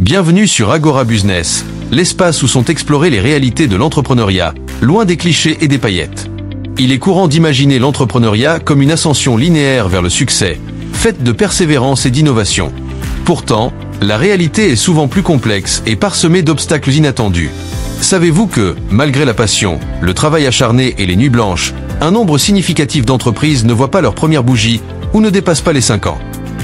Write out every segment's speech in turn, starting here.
Bienvenue sur Agora Business, l'espace où sont explorées les réalités de l'entrepreneuriat, loin des clichés et des paillettes. Il est courant d'imaginer l'entrepreneuriat comme une ascension linéaire vers le succès, faite de persévérance et d'innovation. Pourtant, la réalité est souvent plus complexe et parsemée d'obstacles inattendus. Savez-vous que, malgré la passion, le travail acharné et les nuits blanches, un nombre significatif d'entreprises ne voient pas leur première bougie ou ne dépassent pas les 5 ans?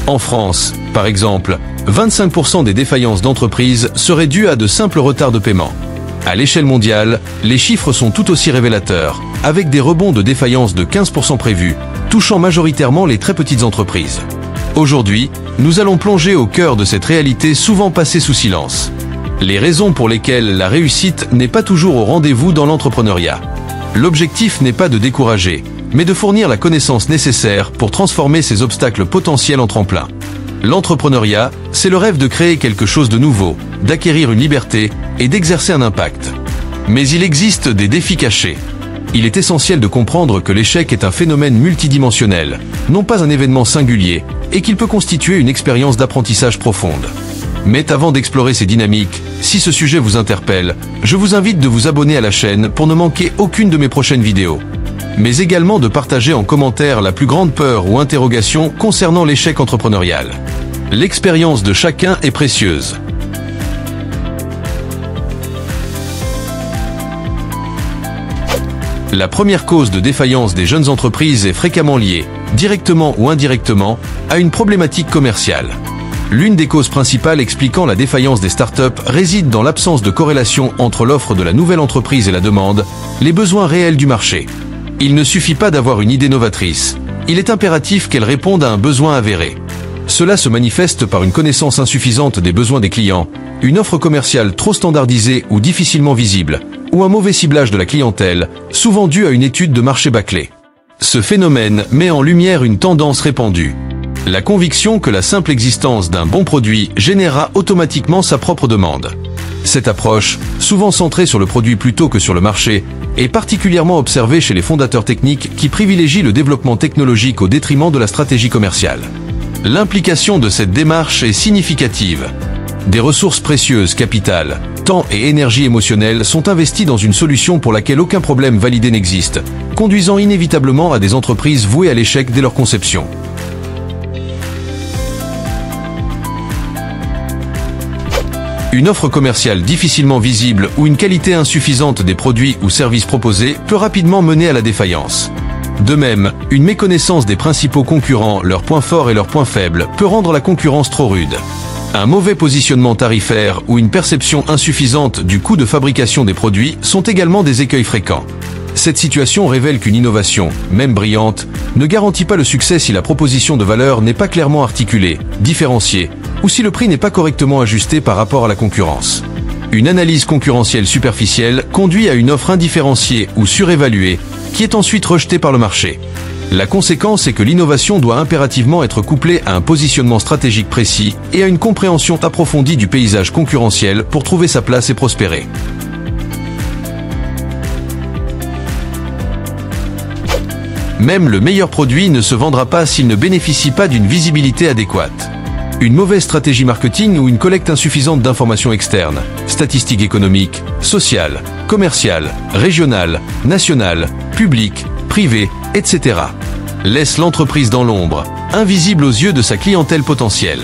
En France, par exemple, 25% des défaillances d'entreprises seraient dues à de simples retards de paiement. À l'échelle mondiale, les chiffres sont tout aussi révélateurs, avec des rebonds de défaillance de 15% prévus, touchant majoritairement les très petites entreprises. Aujourd'hui, nous allons plonger au cœur de cette réalité souvent passée sous silence. Les raisons pour lesquelles la réussite n'est pas toujours au rendez-vous dans l'entrepreneuriat. L'objectif n'est pas de décourager, mais de fournir la connaissance nécessaire pour transformer ces obstacles potentiels en tremplin. L'entrepreneuriat, c'est le rêve de créer quelque chose de nouveau, d'acquérir une liberté et d'exercer un impact. Mais il existe des défis cachés. Il est essentiel de comprendre que l'échec est un phénomène multidimensionnel, non pas un événement singulier, et qu'il peut constituer une expérience d'apprentissage profonde. Mais avant d'explorer ces dynamiques, si ce sujet vous interpelle, je vous invite de vous abonner à la chaîne pour ne manquer aucune de mes prochaines vidéos. Mais également de partager en commentaire la plus grande peur ou interrogation concernant l'échec entrepreneurial. L'expérience de chacun est précieuse. La première cause de défaillance des jeunes entreprises est fréquemment liée, directement ou indirectement, à une problématique commerciale. L'une des causes principales expliquant la défaillance des startups réside dans l'absence de corrélation entre l'offre de la nouvelle entreprise et la demande, les besoins réels du marché. Il ne suffit pas d'avoir une idée novatrice, il est impératif qu'elle réponde à un besoin avéré. Cela se manifeste par une connaissance insuffisante des besoins des clients, une offre commerciale trop standardisée ou difficilement visible, ou un mauvais ciblage de la clientèle, souvent dû à une étude de marché bâclée. Ce phénomène met en lumière une tendance répandue. La conviction que la simple existence d'un bon produit générera automatiquement sa propre demande. Cette approche, souvent centrée sur le produit plutôt que sur le marché, est particulièrement observée chez les fondateurs techniques qui privilégient le développement technologique au détriment de la stratégie commerciale. L'implication de cette démarche est significative. Des ressources précieuses, capitales, temps et énergie émotionnelle sont investis dans une solution pour laquelle aucun problème validé n'existe, conduisant inévitablement à des entreprises vouées à l'échec dès leur conception. Une offre commerciale difficilement visible ou une qualité insuffisante des produits ou services proposés peut rapidement mener à la défaillance. De même, une méconnaissance des principaux concurrents, leurs points forts et leurs points faibles, peut rendre la concurrence trop rude. Un mauvais positionnement tarifaire ou une perception insuffisante du coût de fabrication des produits sont également des écueils fréquents. Cette situation révèle qu'une innovation, même brillante, ne garantit pas le succès si la proposition de valeur n'est pas clairement articulée, différenciée, ou si le prix n'est pas correctement ajusté par rapport à la concurrence. Une analyse concurrentielle superficielle conduit à une offre indifférenciée ou surévaluée, qui est ensuite rejetée par le marché. La conséquence est que l'innovation doit impérativement être couplée à un positionnement stratégique précis et à une compréhension approfondie du paysage concurrentiel pour trouver sa place et prospérer. Même le meilleur produit ne se vendra pas s'il ne bénéficie pas d'une visibilité adéquate. Une mauvaise stratégie marketing ou une collecte insuffisante d'informations externes, statistiques économiques, sociales, commerciales, régionales, nationales, publiques, privées, etc. laisse l'entreprise dans l'ombre, invisible aux yeux de sa clientèle potentielle.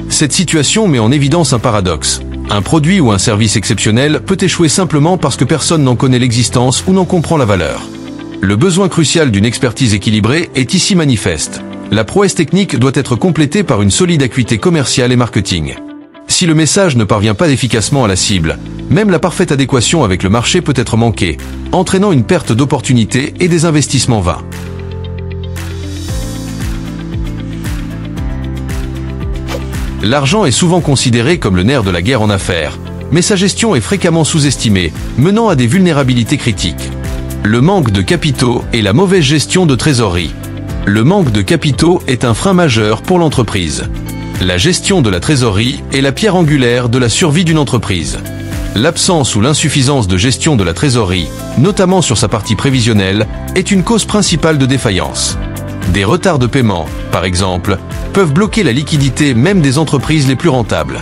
Cette situation met en évidence un paradoxe. Un produit ou un service exceptionnel peut échouer simplement parce que personne n'en connaît l'existence ou n'en comprend la valeur. Le besoin crucial d'une expertise équilibrée est ici manifeste. La prouesse technique doit être complétée par une solide acuité commerciale et marketing. Si le message ne parvient pas efficacement à la cible, même la parfaite adéquation avec le marché peut être manquée, entraînant une perte d'opportunités et des investissements vains. L'argent est souvent considéré comme le nerf de la guerre en affaires, mais sa gestion est fréquemment sous-estimée, menant à des vulnérabilités critiques. Le manque de capitaux et la mauvaise gestion de trésorerie. Le manque de capitaux est un frein majeur pour l'entreprise. La gestion de la trésorerie est la pierre angulaire de la survie d'une entreprise. L'absence ou l'insuffisance de gestion de la trésorerie, notamment sur sa partie prévisionnelle, est une cause principale de défaillance. Des retards de paiement, par exemple, peuvent bloquer la liquidité même des entreprises les plus rentables.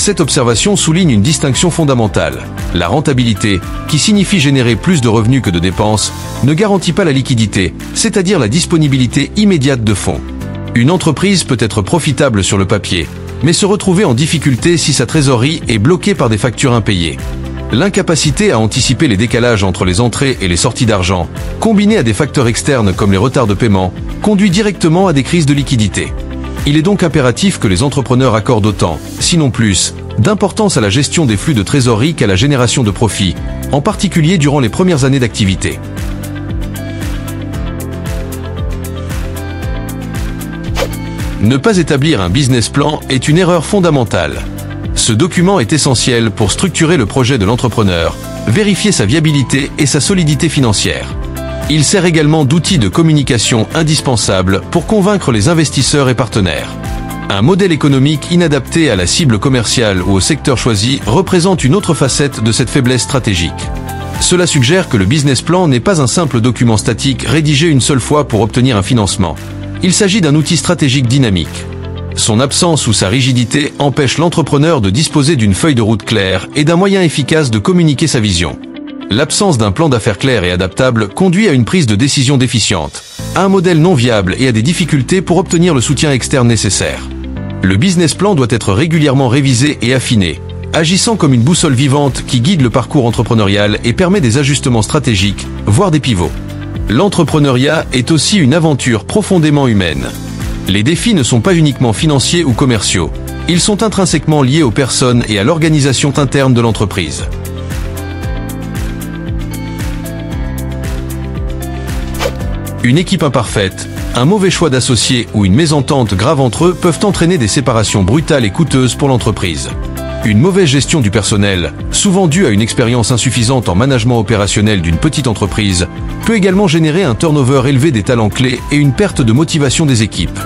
Cette observation souligne une distinction fondamentale. La rentabilité, qui signifie générer plus de revenus que de dépenses, ne garantit pas la liquidité, c'est-à-dire la disponibilité immédiate de fonds. Une entreprise peut être profitable sur le papier, mais se retrouver en difficulté si sa trésorerie est bloquée par des factures impayées. L'incapacité à anticiper les décalages entre les entrées et les sorties d'argent, combinée à des facteurs externes comme les retards de paiement, conduit directement à des crises de liquidité. Il est donc impératif que les entrepreneurs accordent autant, sinon plus, d'importance à la gestion des flux de trésorerie qu'à la génération de profits, en particulier durant les premières années d'activité. Ne pas établir un business plan est une erreur fondamentale. Ce document est essentiel pour structurer le projet de l'entrepreneur, vérifier sa viabilité et sa solidité financière. Il sert également d'outil de communication indispensable pour convaincre les investisseurs et partenaires. Un modèle économique inadapté à la cible commerciale ou au secteur choisi représente une autre facette de cette faiblesse stratégique. Cela suggère que le business plan n'est pas un simple document statique rédigé une seule fois pour obtenir un financement. Il s'agit d'un outil stratégique dynamique. Son absence ou sa rigidité empêche l'entrepreneur de disposer d'une feuille de route claire et d'un moyen efficace de communiquer sa vision. L'absence d'un plan d'affaires clair et adaptable conduit à une prise de décision déficiente, à un modèle non viable et à des difficultés pour obtenir le soutien externe nécessaire. Le business plan doit être régulièrement révisé et affiné, agissant comme une boussole vivante qui guide le parcours entrepreneurial et permet des ajustements stratégiques, voire des pivots. L'entrepreneuriat est aussi une aventure profondément humaine. Les défis ne sont pas uniquement financiers ou commerciaux, ils sont intrinsèquement liés aux personnes et à l'organisation interne de l'entreprise. Une équipe imparfaite, un mauvais choix d'associés ou une mésentente grave entre eux peuvent entraîner des séparations brutales et coûteuses pour l'entreprise. Une mauvaise gestion du personnel, souvent due à une expérience insuffisante en management opérationnel d'une petite entreprise, peut également générer un turnover élevé des talents clés et une perte de motivation des équipes.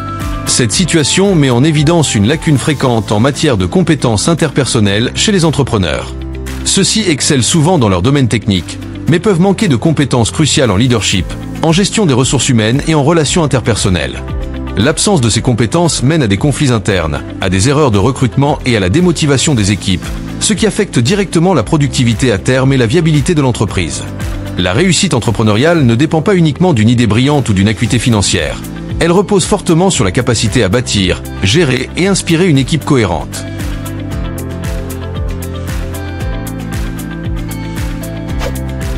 Cette situation met en évidence une lacune fréquente en matière de compétences interpersonnelles chez les entrepreneurs. Ceux-ci excellent souvent dans leur domaine technique, mais peuvent manquer de compétences cruciales en leadership, en gestion des ressources humaines et en relations interpersonnelles. L'absence de ces compétences mène à des conflits internes, à des erreurs de recrutement et à la démotivation des équipes, ce qui affecte directement la productivité à terme et la viabilité de l'entreprise. La réussite entrepreneuriale ne dépend pas uniquement d'une idée brillante ou d'une acuité financière. Elle repose fortement sur la capacité à bâtir, gérer et inspirer une équipe cohérente.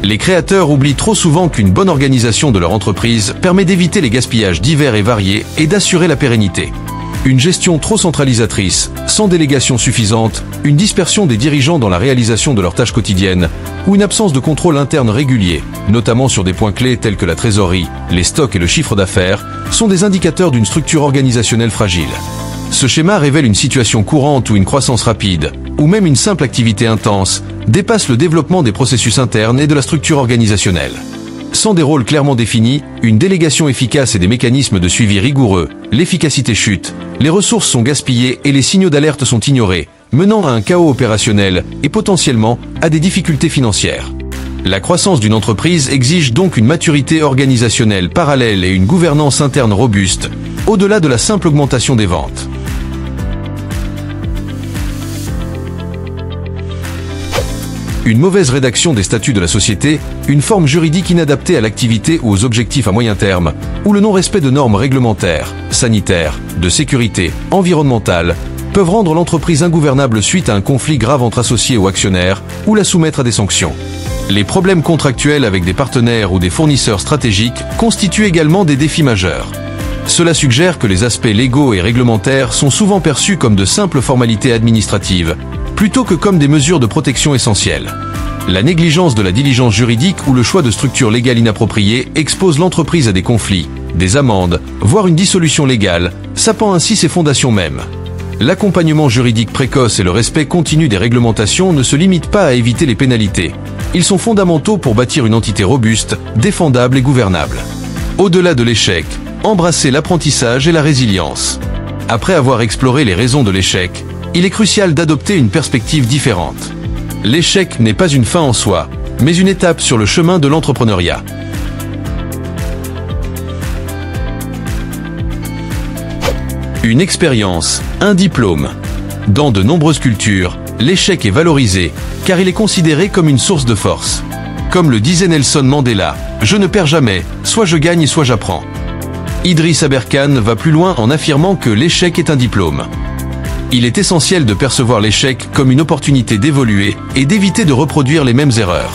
Les créateurs oublient trop souvent qu'une bonne organisation de leur entreprise permet d'éviter les gaspillages divers et variés et d'assurer la pérennité. Une gestion trop centralisatrice, sans délégation suffisante, une dispersion des dirigeants dans la réalisation de leurs tâches quotidiennes, ou une absence de contrôle interne régulier, notamment sur des points clés tels que la trésorerie, les stocks et le chiffre d'affaires, sont des indicateurs d'une structure organisationnelle fragile. Ce schéma révèle une situation courante où une croissance rapide, ou même une simple activité intense, dépasse le développement des processus internes et de la structure organisationnelle. Sans des rôles clairement définis, une délégation efficace et des mécanismes de suivi rigoureux, l'efficacité chute, les ressources sont gaspillées et les signaux d'alerte sont ignorés, menant à un chaos opérationnel et potentiellement à des difficultés financières. La croissance d'une entreprise exige donc une maturité organisationnelle parallèle et une gouvernance interne robuste, au-delà de la simple augmentation des ventes. Une mauvaise rédaction des statuts de la société, une forme juridique inadaptée à l'activité ou aux objectifs à moyen terme, ou le non-respect de normes réglementaires, sanitaires, de sécurité, environnementales, peuvent rendre l'entreprise ingouvernable suite à un conflit grave entre associés ou actionnaires, ou la soumettre à des sanctions. Les problèmes contractuels avec des partenaires ou des fournisseurs stratégiques constituent également des défis majeurs. Cela suggère que les aspects légaux et réglementaires sont souvent perçus comme de simples formalités administratives, plutôt que comme des mesures de protection essentielles. La négligence de la diligence juridique ou le choix de structures légales inappropriées expose l'entreprise à des conflits, des amendes, voire une dissolution légale, sapant ainsi ses fondations mêmes. L'accompagnement juridique précoce et le respect continu des réglementations ne se limitent pas à éviter les pénalités. Ils sont fondamentaux pour bâtir une entité robuste, défendable et gouvernable. Au-delà de l'échec, embrasser l'apprentissage et la résilience. Après avoir exploré les raisons de l'échec, il est crucial d'adopter une perspective différente. L'échec n'est pas une fin en soi, mais une étape sur le chemin de l'entrepreneuriat. Une expérience, un diplôme. Dans de nombreuses cultures, l'échec est valorisé, car il est considéré comme une source de force. Comme le disait Nelson Mandela, « Je ne perds jamais, soit je gagne soit j'apprends ». Idriss Aberkane va plus loin en affirmant que l'échec est un diplôme. Il est essentiel de percevoir l'échec comme une opportunité d'évoluer et d'éviter de reproduire les mêmes erreurs.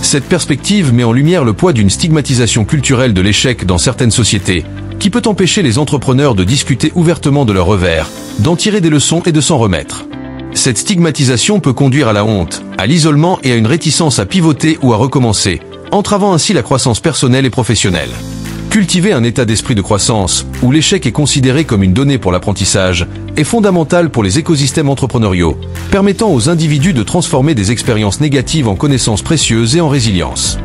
Cette perspective met en lumière le poids d'une stigmatisation culturelle de l'échec dans certaines sociétés, qui peut empêcher les entrepreneurs de discuter ouvertement de leurs revers, d'en tirer des leçons et de s'en remettre. Cette stigmatisation peut conduire à la honte, à l'isolement et à une réticence à pivoter ou à recommencer, entravant ainsi la croissance personnelle et professionnelle. Cultiver un état d'esprit de croissance, où l'échec est considéré comme une donnée pour l'apprentissage, est fondamental pour les écosystèmes entrepreneuriaux, permettant aux individus de transformer des expériences négatives en connaissances précieuses et en résilience.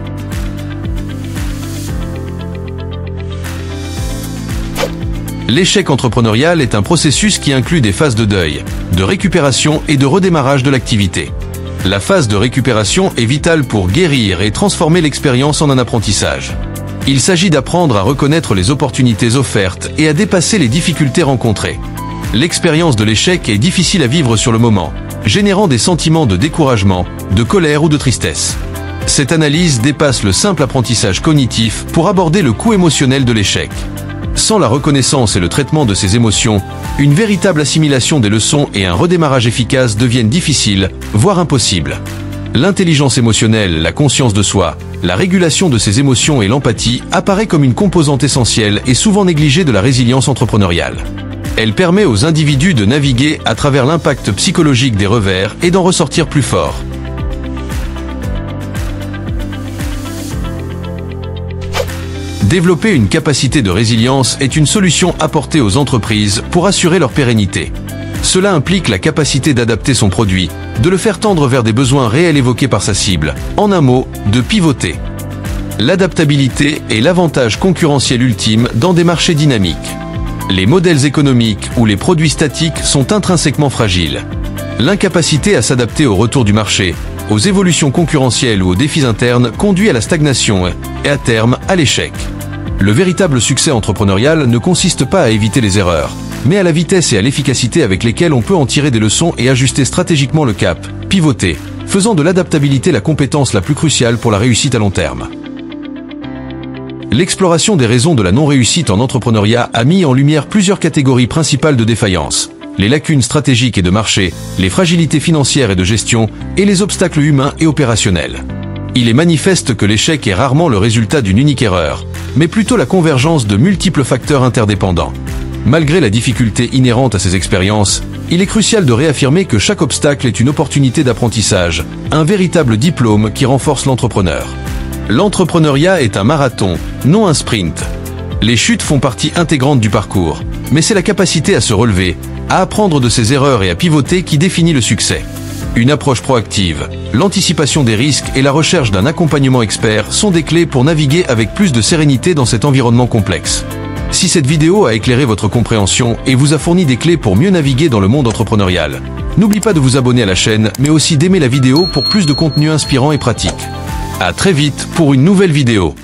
L'échec entrepreneurial est un processus qui inclut des phases de deuil, de récupération et de redémarrage de l'activité. La phase de récupération est vitale pour guérir et transformer l'expérience en un apprentissage. Il s'agit d'apprendre à reconnaître les opportunités offertes et à dépasser les difficultés rencontrées. L'expérience de l'échec est difficile à vivre sur le moment, générant des sentiments de découragement, de colère ou de tristesse. Cette analyse dépasse le simple apprentissage cognitif pour aborder le coût émotionnel de l'échec. Sans la reconnaissance et le traitement de ces émotions, une véritable assimilation des leçons et un redémarrage efficace deviennent difficiles, voire impossibles. L'intelligence émotionnelle, la conscience de soi, la régulation de ses émotions et l'empathie apparaît comme une composante essentielle et souvent négligée de la résilience entrepreneuriale. Elle permet aux individus de naviguer à travers l'impact psychologique des revers et d'en ressortir plus forts. Développer une capacité de résilience est une solution apportée aux entreprises pour assurer leur pérennité. Cela implique la capacité d'adapter son produit, de le faire tendre vers des besoins réels évoqués par sa cible, en un mot, de pivoter. L'adaptabilité est l'avantage concurrentiel ultime dans des marchés dynamiques. Les modèles économiques ou les produits statiques sont intrinsèquement fragiles. L'incapacité à s'adapter au retour du marché, aux évolutions concurrentielles ou aux défis internes conduit à la stagnation et à terme à l'échec. Le véritable succès entrepreneurial ne consiste pas à éviter les erreurs, mais à la vitesse et à l'efficacité avec lesquelles on peut en tirer des leçons et ajuster stratégiquement le cap, pivoter, faisant de l'adaptabilité la compétence la plus cruciale pour la réussite à long terme. L'exploration des raisons de la non-réussite en entrepreneuriat a mis en lumière plusieurs catégories principales de défaillance: les lacunes stratégiques et de marché, les fragilités financières et de gestion, et les obstacles humains et opérationnels. Il est manifeste que l'échec est rarement le résultat d'une unique erreur, mais plutôt la convergence de multiples facteurs interdépendants. Malgré la difficulté inhérente à ces expériences, il est crucial de réaffirmer que chaque obstacle est une opportunité d'apprentissage, un véritable diplôme qui renforce l'entrepreneur. L'entrepreneuriat est un marathon, non un sprint. Les chutes font partie intégrante du parcours, mais c'est la capacité à se relever, à apprendre de ses erreurs et à pivoter qui définit le succès. Une approche proactive, l'anticipation des risques et la recherche d'un accompagnement expert sont des clés pour naviguer avec plus de sérénité dans cet environnement complexe. Si cette vidéo a éclairé votre compréhension et vous a fourni des clés pour mieux naviguer dans le monde entrepreneurial, n'oubliez pas de vous abonner à la chaîne, mais aussi d'aimer la vidéo pour plus de contenu inspirant et pratique. À très vite pour une nouvelle vidéo.